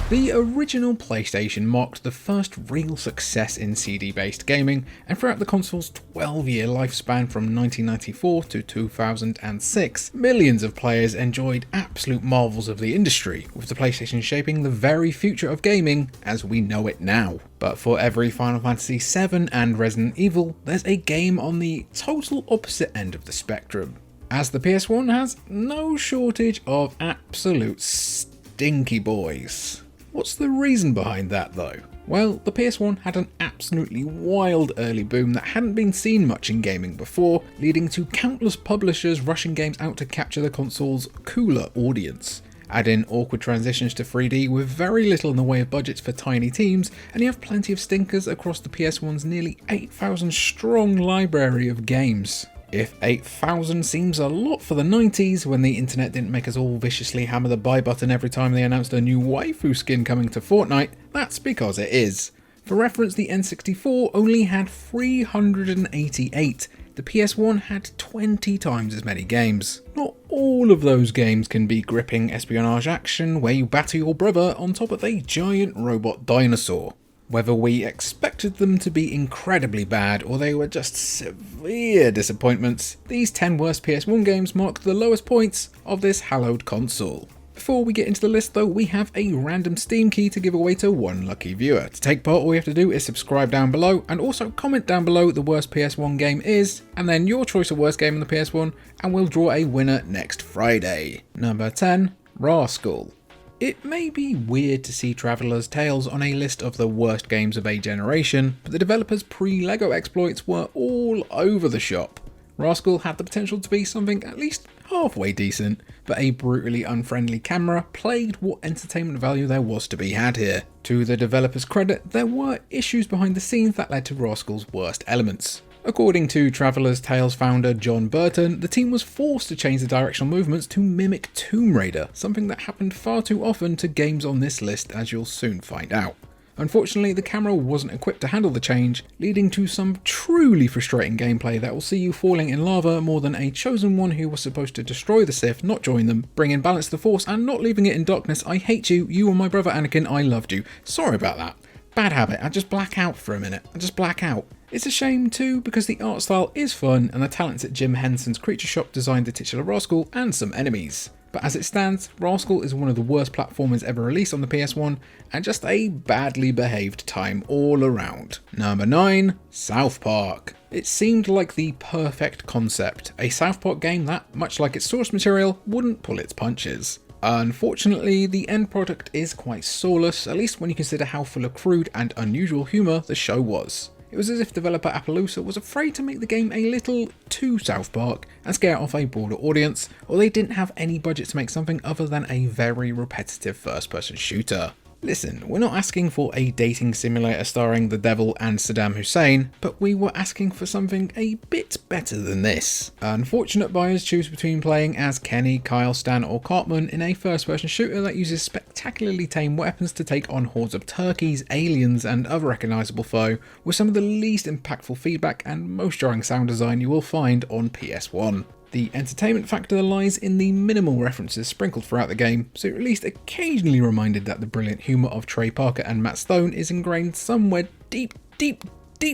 The original PlayStation marked the first real success in CD-based gaming, and throughout the console's 12-year lifespan from 1994 to 2006, millions of players enjoyed absolute marvels of the industry, with the PlayStation shaping the very future of gaming as we know it now. But for every Final Fantasy VII and Resident Evil, there's a game on the total opposite end of the spectrum, as the PS1 has no shortage of absolute stinky boys. What's the reason behind that though? Well, the PS1 had an absolutely wild early boom that hadn't been seen much in gaming before, leading to countless publishers rushing games out to capture the console's cooler audience. Add in awkward transitions to 3D with very little in the way of budgets for tiny teams, and you have plenty of stinkers across the PS1's nearly 8,000 strong library of games. If 8,000 seems a lot for the 90s, when the internet didn't make us all viciously hammer the buy button every time they announced a new waifu skin coming to Fortnite, that's because it is. For reference, the N64 only had 388. The PS1 had 20 times as many games. Not all of those games can be gripping espionage action where you batter your brother on top of a giant robot dinosaur. Whether we expected them to be incredibly bad or they were just severe disappointments, these 10 worst PS1 games mark the lowest points of this hallowed console. Before we get into the list though, we have a random Steam key to give away to one lucky viewer. To take part, all you have to do is subscribe down below and also comment down below the worst PS1 game is, and then your choice of worst game on the PS1, and we'll draw a winner next Friday. Number 10, Rascal. It may be weird to see Traveller's Tales on a list of the worst games of a generation, but the developer's pre-LEGO exploits were all over the shop. Rascal had the potential to be something at least halfway decent, but a brutally unfriendly camera plagued what entertainment value there was to be had here. To the developer's credit, there were issues behind the scenes that led to Rascal's worst elements. According to Traveller's Tales founder John Burton, the team was forced to change the directional movements to mimic Tomb Raider, something that happened far too often to games on this list, as you'll soon find out. Unfortunately, the camera wasn't equipped to handle the change, leading to some truly frustrating gameplay that will see you falling in lava more than a chosen one who was supposed to destroy the Sith, not join them, bring in balance to the Force, and not leaving it in darkness. I hate you, you were my brother Anakin, I loved you. Sorry about that. Bad habit, I just black out for a minute. I just black out. It's a shame too, because the art style is fun and the talents at Jim Henson's Creature Shop designed the titular Rascal and some enemies. But as it stands, Rascal is one of the worst platformers ever released on the PS1 and just a badly behaved time all around. Number 9, South Park. It seemed like the perfect concept, a South Park game that, much like its source material, wouldn't pull its punches. Unfortunately, the end product is quite soulless, at least when you consider how full of crude and unusual humour the show was. It was as if developer Appaloosa was afraid to make the game a little too South Park and scare off a broader audience, or they didn't have any budget to make something other than a very repetitive first-person shooter. Listen, we're not asking for a dating simulator starring the devil and Saddam Hussein, but we were asking for something a bit better than this. Unfortunate buyers choose between playing as Kenny, Kyle, Stan or Cartman in a first-person shooter that uses spectacularly tame weapons to take on hordes of turkeys, aliens and other recognisable foe, with some of the least impactful feedback and most jarring sound design you will find on PS1. The entertainment factor lies in the minimal references sprinkled throughout the game, so you're at least occasionally reminded that the brilliant humour of Trey Parker and Matt Stone is ingrained somewhere deep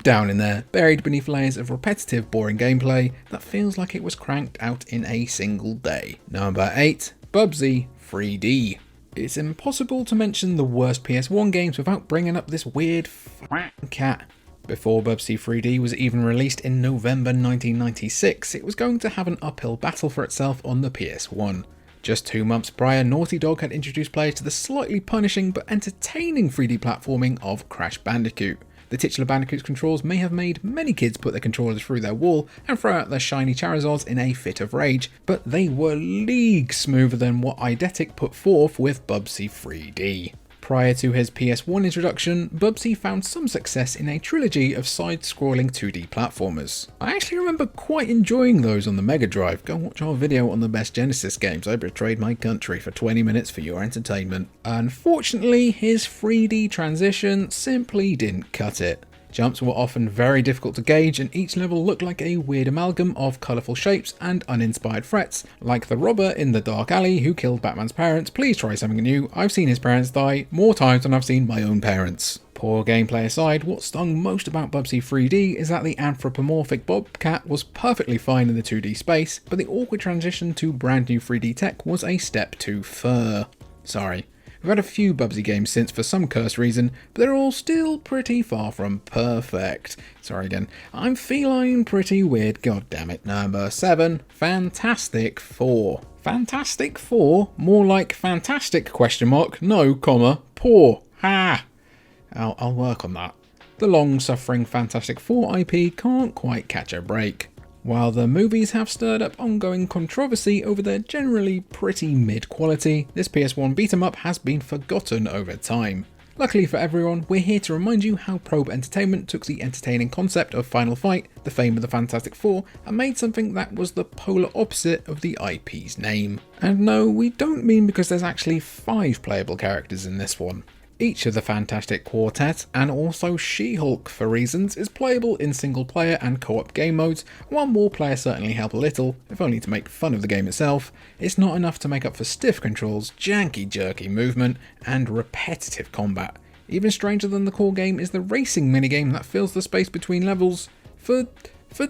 down in there, buried beneath layers of repetitive, boring gameplay that feels like it was cranked out in a single day. Number 8, Bubsy 3D. It's impossible to mention the worst PS1 games without bringing up this weird cat. Before Bubsy 3D was even released in November 1996, it was going to have an uphill battle for itself on the PS1. Just 2 months prior, Naughty Dog had introduced players to the slightly punishing but entertaining 3D platforming of Crash Bandicoot. The titular Bandicoot's controls may have made many kids put their controllers through their wall and throw out their shiny Charizards in a fit of rage, but they were leagues smoother than what Eidetic put forth with Bubsy 3D. Prior to his PS1 introduction, Bubsy found some success in a trilogy of side-scrolling 2D platformers. I actually remember quite enjoying those on the Mega Drive. Go watch our video on the best Genesis games. I betrayed my country for 20 minutes for your entertainment. Unfortunately, his 3D transition simply didn't cut it. Jumps were often very difficult to gauge, and each level looked like a weird amalgam of colourful shapes and uninspired threats, like the robber in the dark alley who killed Batman's parents. Please try something new. I've seen his parents die more times than I've seen my own parents. Poor gameplay aside, what stung most about Bubsy 3D is that the anthropomorphic Bobcat was perfectly fine in the 2D space, but the awkward transition to brand new 3D tech was a step too far. Sorry. We've had a few Bubsy games since for some cursed reason, but they're all still pretty far from perfect. Sorry again. I'm feeling pretty weird, goddammit. Number 7, Fantastic 4. Fantastic 4? More like fantastic ? No, comma, poor. Ha! I'll work on that. The long-suffering Fantastic 4 IP can't quite catch a break. While the movies have stirred up ongoing controversy over their generally pretty mid-quality, this PS1 beat-em-up has been forgotten over time. Luckily for everyone, we're here to remind you how Probe Entertainment took the entertaining concept of Final Fight, the fame of the Fantastic Four, and made something that was the polar opposite of the IP's name. And no, we don't mean because there's actually 5 playable characters in this one. Each of the Fantastic Quartet, and also She-Hulk for reasons, is playable in single player and co-op game modes. One more player certainly help a little, if only to make fun of the game itself. It's not enough to make up for stiff controls, janky jerky movement, and repetitive combat. Even stranger than the core game is the racing minigame that fills the space between levels for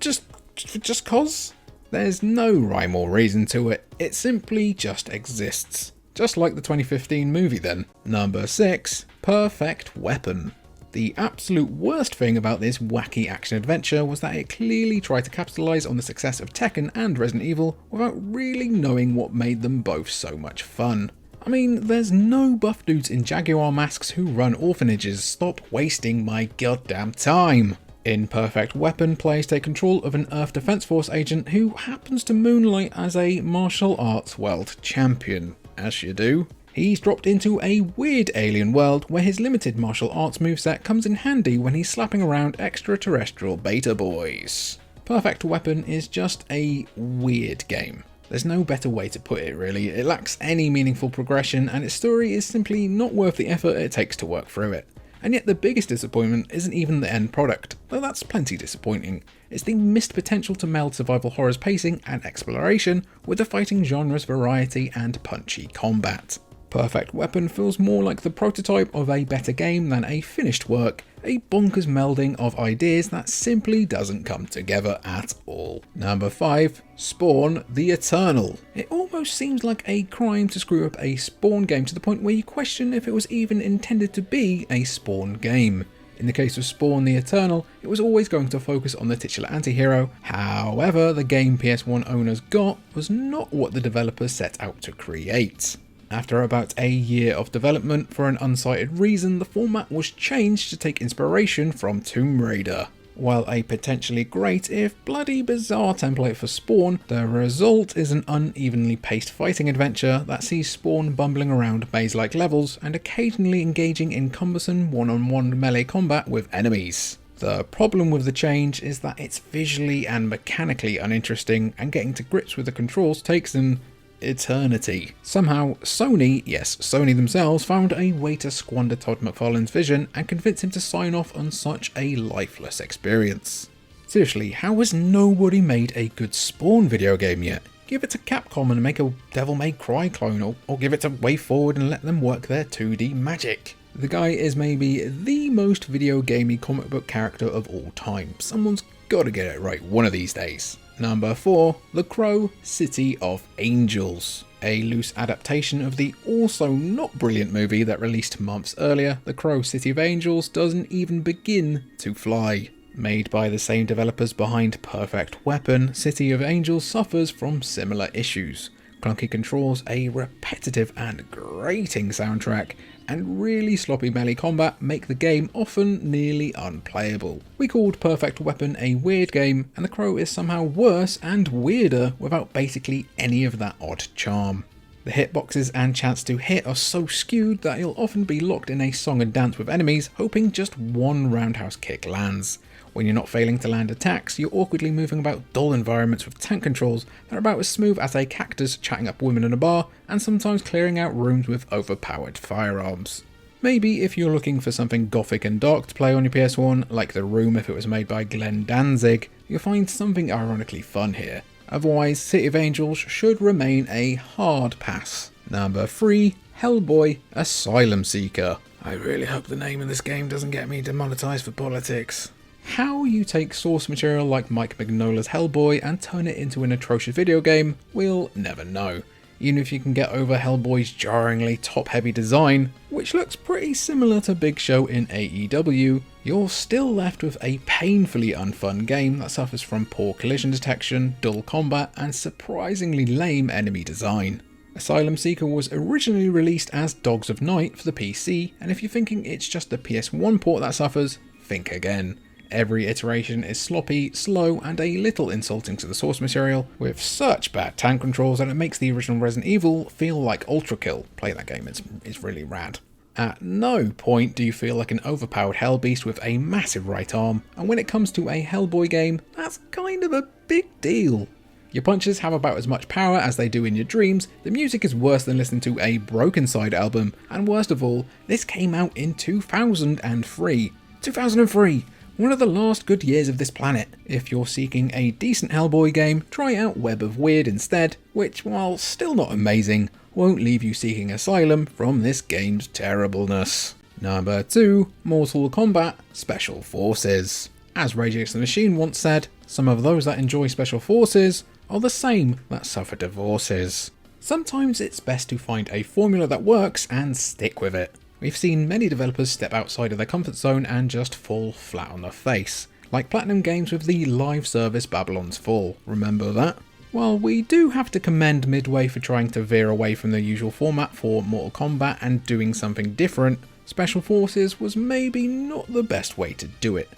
just cause? There's no rhyme or reason to it, it simply just exists. Just like the 2015 movie then. Number 6, Perfect Weapon. The absolute worst thing about this wacky action-adventure was that it clearly tried to capitalise on the success of Tekken and Resident Evil without really knowing what made them both so much fun. I mean, there's no buff dudes in Jaguar masks who run orphanages. Stop wasting my goddamn time. In Perfect Weapon, players take control of an Earth Defense Force agent who happens to moonlight as a martial arts world champion. As you do. He's dropped into a weird alien world where his limited martial arts moveset comes in handy when he's slapping around extraterrestrial beta boys. Perfect Weapon is just a weird game. There's no better way to put it really. It lacks any meaningful progression and its story is simply not worth the effort it takes to work through it. And yet the biggest disappointment isn't even the end product, though that's plenty disappointing. It's the missed potential to meld survival horror's pacing and exploration with the fighting genre's variety and punchy combat. Perfect Weapon feels more like the prototype of a better game than a finished work, a bonkers melding of ideas that simply doesn't come together at all. Number 5, Spawn the Eternal. It almost seems like a crime to screw up a Spawn game to the point where you question if it was even intended to be a Spawn game. In the case of Spawn the Eternal, it was always going to focus on the titular anti-hero. However, the game PS1 owners got was not what the developers set out to create. After about a year of development, for an uncited reason, the format was changed to take inspiration from Tomb Raider. While a potentially great, if bloody bizarre template for Spawn, the result is an unevenly paced fighting adventure that sees Spawn bumbling around maze-like levels and occasionally engaging in cumbersome one-on-one melee combat with enemies. The problem with the change is that it's visually and mechanically uninteresting, and getting to grips with the controls takes an eternity. Somehow, Sony themselves found a way to squander Todd McFarlane's vision and convince him to sign off on such a lifeless experience. Seriously, how has nobody made a good Spawn video game yet? Give it to Capcom and make a Devil May Cry clone, or give it to WayForward and let them work their 2D magic. The guy is maybe the most video gamey comic book character of all time. Someone's gotta get it right one of these days. Number 4, The Crow City of Angels. A loose adaptation of the also not brilliant movie that released months earlier, The Crow City of Angels doesn't even begin to fly. Made by the same developers behind Perfect Weapon, City of Angels suffers from similar issues. Clunky controls, a repetitive and grating soundtrack, and really sloppy melee combat make the game often nearly unplayable. We called Perfect Weapon a weird game, and The Crow is somehow worse and weirder without basically any of that odd charm. The hitboxes and chance to hit are so skewed that you'll often be locked in a song and dance with enemies, hoping just one roundhouse kick lands. When you're not failing to land attacks, you're awkwardly moving about dull environments with tank controls that are about as smooth as a cactus chatting up women in a bar, and sometimes clearing out rooms with overpowered firearms. Maybe if you're looking for something gothic and dark to play on your PS1, like The Room if it was made by Glenn Danzig, you'll find something ironically fun here. Otherwise, City of Angels should remain a hard pass. Number 3, Hellboy Asylum Seeker. I really hope the name of this game doesn't get me demonetized for politics. How you take source material like Mike Mignola's Hellboy and turn it into an atrocious video game, we'll never know. Even if you can get over Hellboy's jarringly top-heavy design, which looks pretty similar to Big Show in AEW, you're still left with a painfully unfun game that suffers from poor collision detection, dull combat, and surprisingly lame enemy design. Asylum Seeker was originally released as Dogs of Night for the PC, and if you're thinking it's just the PS1 port that suffers, think again. Every iteration is sloppy, slow, and a little insulting to the source material, with such bad tank controls that it makes the original Resident Evil feel like Ultra Kill. Play that game, it's really rad. At no point do you feel like an overpowered hellbeast with a massive right arm, and when it comes to a Hellboy game, that's kind of a big deal. Your punches have about as much power as they do in your dreams, the music is worse than listening to a Broken Side album, and worst of all, this came out in 2003. 2003! One of the last good years of this planet. If you're seeking a decent Hellboy game, try out Web of Weird instead, which, while still not amazing, won't leave you seeking asylum from this game's terribleness. Number 2, Mortal Kombat Special Forces. As Rage Against the Machine once said, some of those that enjoy Special Forces are the same that suffer divorces. Sometimes it's best to find a formula that works and stick with it. We've seen many developers step outside of their comfort zone and just fall flat on their face, like Platinum Games with the live service Babylon's Fall, remember that? While we do have to commend Midway for trying to veer away from the usual format for Mortal Kombat and doing something different, Special Forces was maybe not the best way to do it.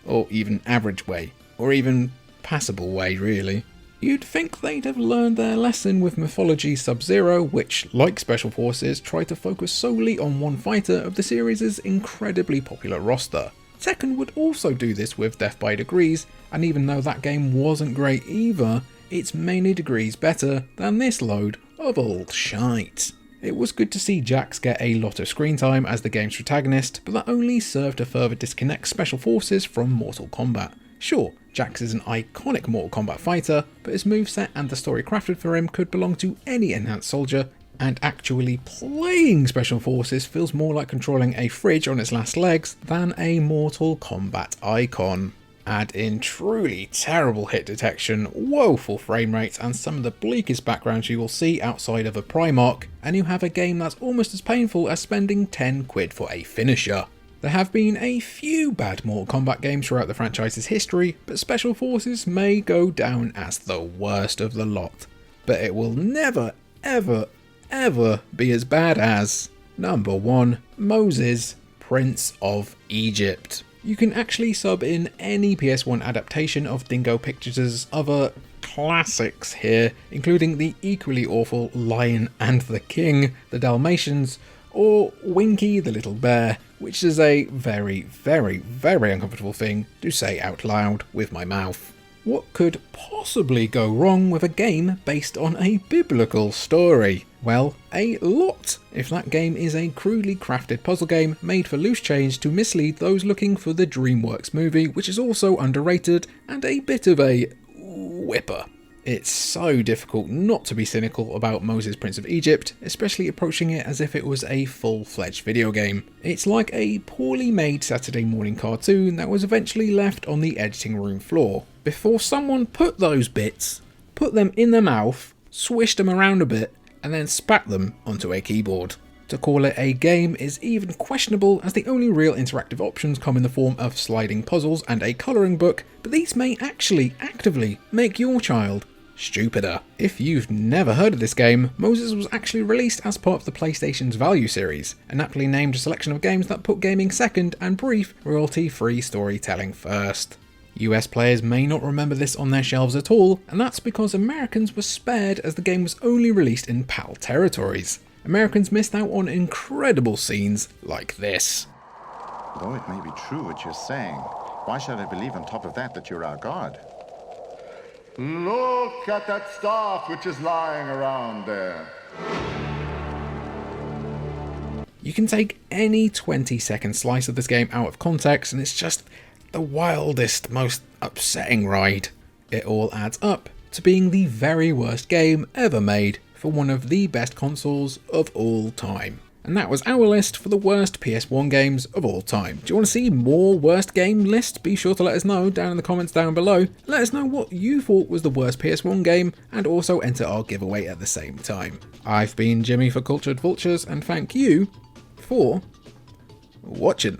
Or even average way, or even passable way really. You'd think they'd have learned their lesson with Mythology Sub-Zero, which, like Special Forces, tried to focus solely on one fighter of the series' incredibly popular roster. Tekken would also do this with Death by Degrees, and even though that game wasn't great either, it's many degrees better than this load of old shite. It was good to see Jax get a lot of screen time as the game's protagonist, but that only served to further disconnect Special Forces from Mortal Kombat. Sure, Jax is an iconic Mortal Kombat fighter, but his moveset and the story crafted for him could belong to any enhanced soldier, and actually playing Special Forces feels more like controlling a fridge on its last legs than a Mortal Kombat icon. Add in truly terrible hit detection, woeful frame rates, and some of the bleakest backgrounds you will see outside of a Primark, and you have a game that's almost as painful as spending 10 quid for a finisher. There have been a few bad Mortal Kombat games throughout the franchise's history, but Special Forces may go down as the worst of the lot. But it will never, ever, ever be as bad as number 1, Moses, Prince of Egypt. You can actually sub in any PS1 adaptation of Dingo Pictures' other classics here, including the equally awful Lion and the King, The Dalmatians, or Winky the Little Bear, which is a very, very, very uncomfortable thing to say out loud with my mouth. What could possibly go wrong with a game based on a biblical story? Well, a lot, if that game is a crudely crafted puzzle game made for loose change to mislead those looking for the DreamWorks movie, which is also underrated and a bit of a whipper. It's so difficult not to be cynical about Moses Prince of Egypt, especially approaching it as if it was a full-fledged video game. It's like a poorly made Saturday morning cartoon that was eventually left on the editing room floor, before someone put those bits, put them in their mouth, swished them around a bit, and then spat them onto a keyboard. To call it a game is even questionable, as the only real interactive options come in the form of sliding puzzles and a colouring book, but these may actually actively make your child stupider. If you've never heard of this game, Moses was actually released as part of the PlayStation's Value series, an aptly named selection of games that put gaming second and brief, royalty-free storytelling first. US players may not remember this on their shelves at all, and that's because Americans were spared as the game was only released in PAL territories. Americans missed out on incredible scenes like this. Though it may be true what you're saying, why should I believe on top of that you're our God? Look at that staff which is lying around there. You can take any 20-second slice of this game out of context and it's just the wildest, most upsetting ride. It all adds up to being the very worst game ever made for one of the best consoles of all time. And that was our list for the worst PS1 games of all time. Do you want to see more worst game lists? Be sure to let us know down in the comments down below. Let us know what you thought was the worst PS1 game and also enter our giveaway at the same time. I've been Jimmy for Cultured Vultures and thank you for watching.